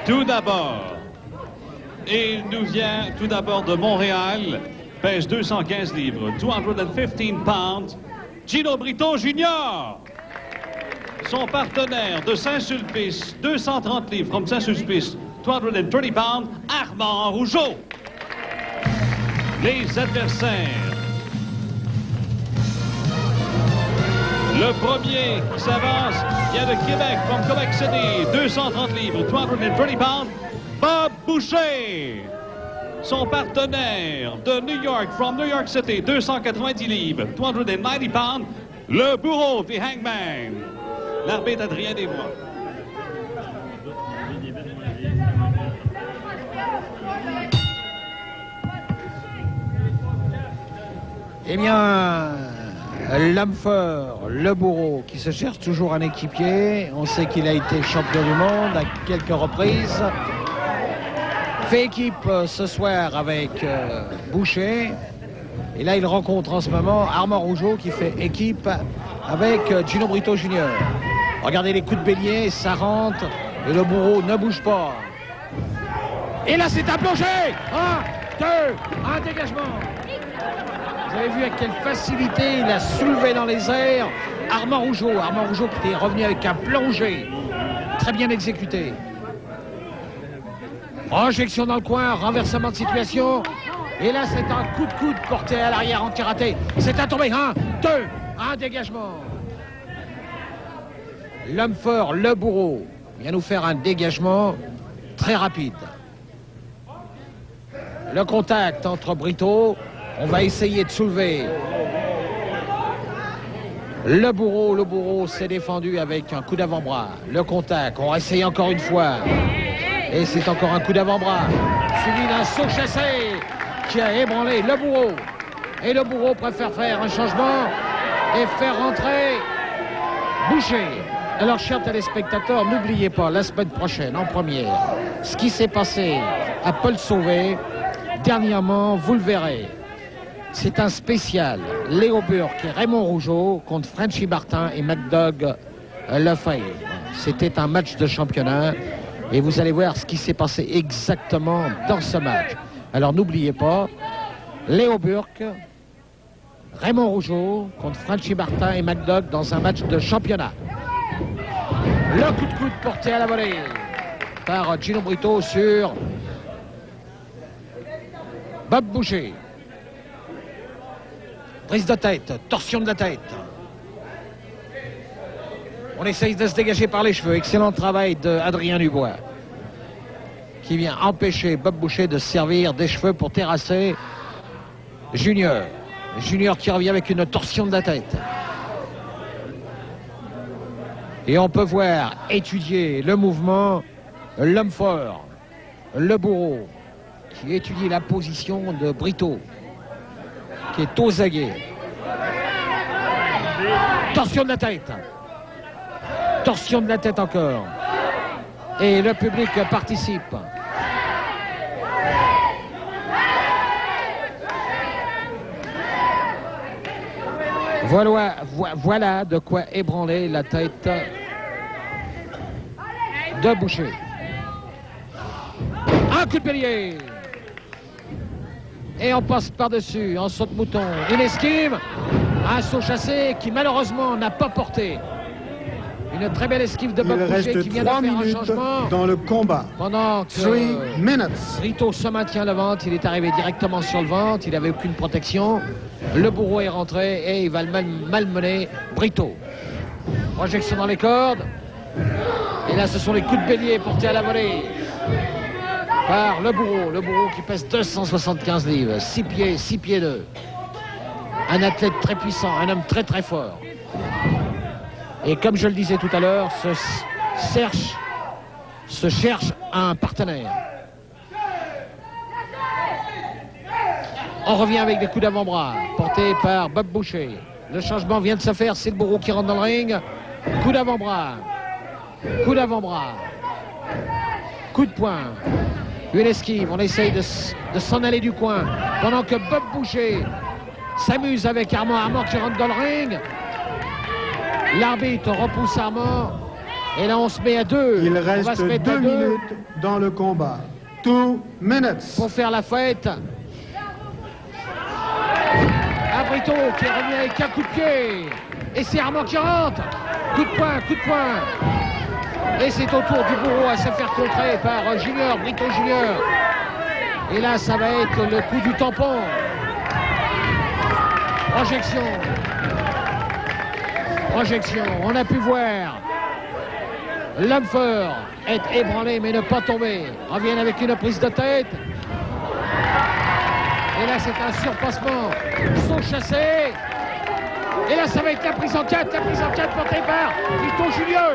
Tout d'abord, il nous vient tout d'abord de Montréal, pèse 215 livres, 215 pounds, Gino Brito Jr. Son partenaire de Saint-Sulpice, 230 livres, from Saint-Sulpice, 230 pounds, Armand Rougeau. Les adversaires. Le premier qui s'avance vient de Québec, from Quebec City, 230 livres, 230 pounds, Bob Boucher. Son partenaire de New York, from New York City, 290 livres, 290 pounds, le bourreau, the Hangman. L'arbitre Adrien Desbois. Eh bien, l'homme fort, le bourreau, qui se cherche toujours un équipier. On sait qu'il a été champion du monde à quelques reprises. Fait équipe ce soir avec Boucher. Et là, il rencontre en ce moment Armand Rougeau qui fait équipe avec Gino Brito Jr. Regardez les coups de bélier, ça rentre et le bourreau ne bouge pas. Et là, c'est un plongé. 1, 2, un dégagement. Vous avez vu avec quelle facilité il a soulevé dans les airs Armand Rougeau. Armand Rougeau qui est revenu avec un plongé. Très bien exécuté. Projection dans le coin, renversement de situation. Et là, c'est un coup de coude porté à l'arrière anti-raté. C'est un tombé. 1, 2, un dégagement. L'homme fort, le bourreau, vient nous faire un dégagement très rapide. Le contact entre Brito. On va essayer de soulever. Le bourreau s'est défendu avec un coup d'avant-bras. Le contact, on va essayer encore une fois. Et c'est encore un coup d'avant-bras. Suivi d'un saut chassé qui a ébranlé le bourreau. Et le bourreau préfère faire un changement et faire rentrer Boucher. Alors, chers téléspectateurs, n'oubliez pas, la semaine prochaine, en première, ce qui s'est passé à Paul Sauvé, dernièrement, vous le verrez. C'est un spécial. Léo Burke et Raymond Rougeau contre Frenchy Martin et McDoug Lefebvre. C'était un match de championnat et vous allez voir ce qui s'est passé exactement dans ce match. Alors n'oubliez pas, Léo Burke, Raymond Rougeau contre Frenchy Martin et McDoug dans un match de championnat. Le coup de coude porté à la volée par Gino Brito sur Bob Boucher. Prise de tête, torsion de la tête. On essaye de se dégager par les cheveux. Excellent travail d'Adrien Dubois qui vient empêcher Bob Boucher de servir des cheveux pour terrasser Junior. Junior qui revient avec une torsion de la tête. Et on peut voir étudier le mouvement, l'homme fort, le bourreau, qui étudie la position de Brito, qui est aux aguets. Torsion de la tête. Torsion de la tête encore. Et le public participe. Voilà de quoi ébranler la tête de Boucher. Un coup de bélier. Et on passe par-dessus, en saute-mouton. Une esquive, un saut chassé qui malheureusement n'a pas porté. Une très belle esquive de Bob Boucher qui vient de faire un changement dans le combat. Pendant que 3 minutes. Brito se maintient le ventre, il est arrivé directement sur le ventre, il n'avait aucune protection. Le bourreau est rentré et il va malmener Brito. Projection dans les cordes. Et là, ce sont les coups de bélier portés à la volée par le bourreau qui pèse 275 livres, 6 pieds 2. Un athlète très puissant, un homme très très fort. Et comme je le disais tout à l'heure, se cherche un partenaire. On revient avec des coups d'avant-bras portés par Bob Boucher. Le changement vient de se faire, c'est le bourreau qui rentre dans le ring. Coup d'avant-bras. Coup d'avant-bras. Coup de poing. Une esquive, on essaye de s'en aller du coin. Pendant que Bob Boucher s'amuse avec Armand. Armand qui rentre dans le ring. L'arbitre repousse Armand. Et là, on se met à 2. Il On va reste se mettre 2 à 2 minutes dans le combat. 2 minutes. pour faire la fête. Un Brito qui est revenu avec un coup de pied. Et c'est Armand qui rentre. Coup de poing, coup de poing. Et c'est au tour du bourreau à se faire contrer par Junior, Brito Junior. Et là, ça va être le coup du tampon. Projection. Projection. On a pu voir l'homme fort être ébranlé mais ne pas tomber. Reviennent avec une prise de tête. Et là, c'est un surpassement. Saut chassé. Et là, ça va être la prise en 4. La prise en 4 portée par Brito Junior.